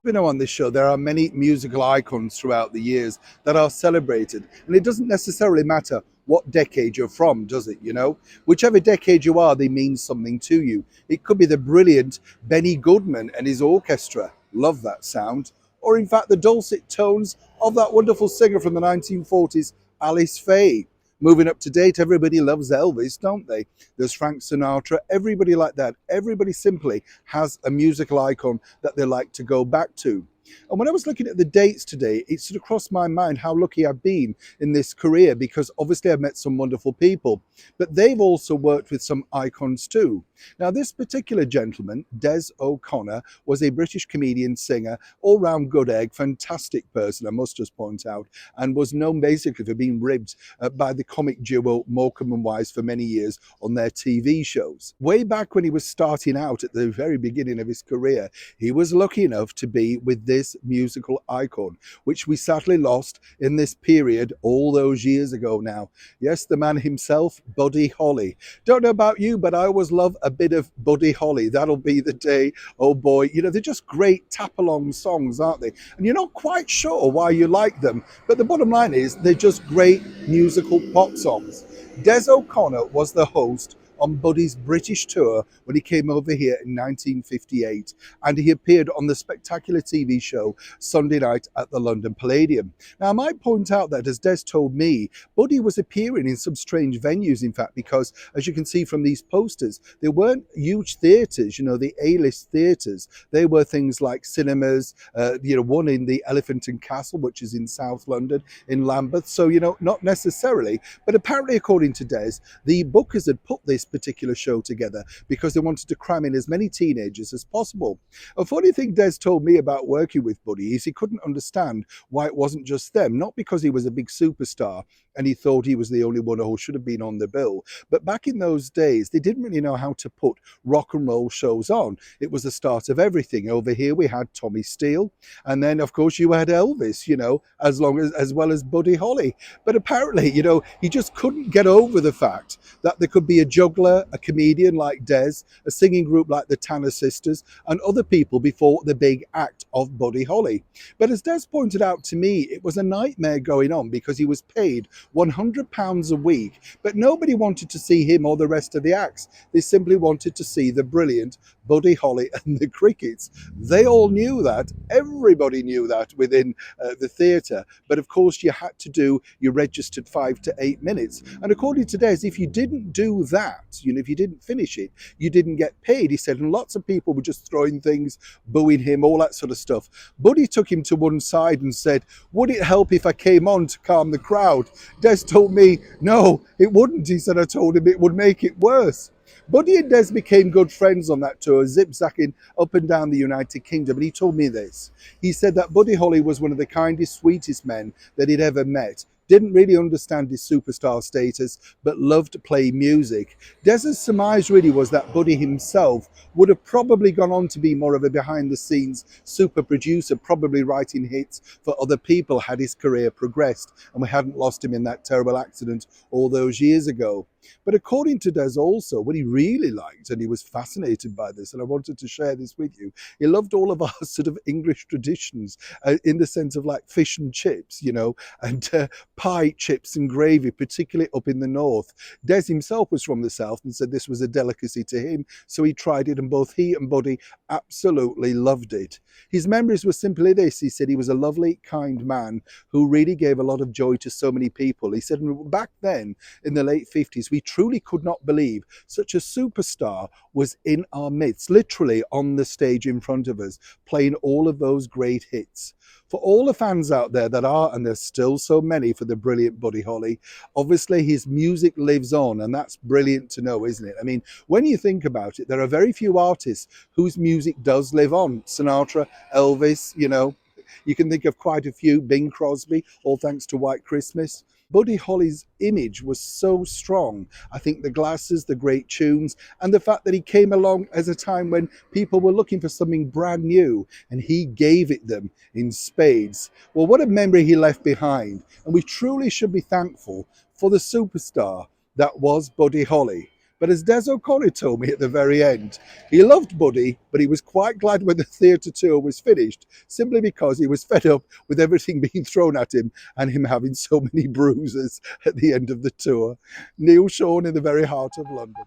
You know, on this show, there are many musical icons throughout the years that are celebrated. And it doesn't necessarily matter what decade you're from, does it? You know, whichever decade you are, they mean something to you. It could be the brilliant Benny Goodman and his orchestra. Love that sound. Or, in fact, the dulcet tones of that wonderful singer from the 1940s, Alice Faye. Moving up to date, everybody loves Elvis, don't they? There's Frank Sinatra, everybody like that. Everybody simply has a musical icon that they like to go back to. And when I was looking at the dates today, it sort of crossed my mind how lucky I've been in this career because obviously I've met some wonderful people, but they've also worked with some icons too. Now, this particular gentleman, Des O'Connor, was a British comedian, singer, all round good egg, fantastic person, I must just point out, and was known basically for being ribbed by the comic duo Morecambe and Wise for many years on their TV shows. Way back when he was starting out at the very beginning of his career, he was lucky enough to be with this musical icon, which we sadly lost in this period all those years ago now. Yes, the man himself, Buddy Holly. Don't know about you, but I always love a bit of Buddy Holly. That'll be the day. Oh boy, you know, they're just great tap along songs, aren't they? And you're not quite sure why you like them, but the bottom line is they're just great musical pop songs. Des O'Connor was the host on Buddy's British tour when he came over here in 1958, and he appeared on the spectacular TV show Sunday Night at the London Palladium. Now, I might point out that, as Des told me, Buddy was appearing in some strange venues, in fact, because, as you can see from these posters, they weren't huge theatres, you know, the A-list theatres. They were things like cinemas, one in the Elephant and Castle, which is in South London, in Lambeth. So, you know, not necessarily, but apparently, according to Des, the bookers had put this particular show together because they wanted to cram in as many teenagers as possible. A funny thing Des told me about working with Buddy is he couldn't understand why it wasn't just them, not because he was a big superstar and he thought he was the only one who should have been on the bill, but back in those days they didn't really know how to put rock and roll shows on. It was the start of everything. Over here we had Tommy Steele, and then of course you had Elvis, you know, as well as Buddy Holly. But apparently, you know, he just couldn't get over the fact that there could be a juggler, a comedian like Des, a singing group like the Tanner Sisters, and other people before the big act of Buddy Holly. But as Des pointed out to me, it was a nightmare going on because he was paid £100 a week, but nobody wanted to see him or the rest of the acts. They simply wanted to see the brilliant Buddy Holly and the Crickets. They all knew that. Everybody knew that within the theatre. But of course, you had to do your registered 5 to 8 minutes. And according to Des, if you didn't do that, you know, if you didn't finish it, you didn't get paid. He said, and lots of people were just throwing things, booing him, all that sort of stuff. Buddy took him to one side and said, would it help if I came on to calm the crowd? Des told me, no, it wouldn't. He said, I told him it would make it worse. Buddy and Des became good friends on that tour, zip-zacking up and down the United Kingdom, and he told me this. He said that Buddy Holly was one of the kindest, sweetest men that he'd ever met. Didn't really understand his superstar status, but loved to play music. Des's surmise really was that Buddy himself would have probably gone on to be more of a behind-the-scenes super producer, probably writing hits for other people had his career progressed, and we hadn't lost him in that terrible accident all those years ago. But according to Des also, what he really liked, and he was fascinated by this, and I wanted to share this with you, he loved all of our sort of English traditions in the sense of like fish and chips, you know, and pie, chips and gravy, particularly up in the north. Des himself was from the south and said this was a delicacy to him, so he tried it, and both he and Buddy absolutely loved it. His memories were simply this. He said he was a lovely, kind man who really gave a lot of joy to so many people. He said back then, in the late 50s, we truly could not believe such a superstar was in our midst, literally on the stage in front of us, playing all of those great hits. For all the fans out there that are, and there's still so many for the brilliant Buddy Holly, obviously his music lives on, and that's brilliant to know, isn't it? I mean, when you think about it, there are very few artists whose music does live on. Sinatra, Elvis, you know, you can think of quite a few, Bing Crosby, all thanks to White Christmas. Buddy Holly's image was so strong. I think the glasses, the great tunes, and the fact that he came along as a time when people were looking for something brand new, and he gave it them in spades. Well, what a memory he left behind. And we truly should be thankful for the superstar that was Buddy Holly. But as Des O'Connor told me at the very end, he loved Buddy, but he was quite glad when the theatre tour was finished, simply because he was fed up with everything being thrown at him and him having so many bruises at the end of the tour. Neil Sean in the very heart of London.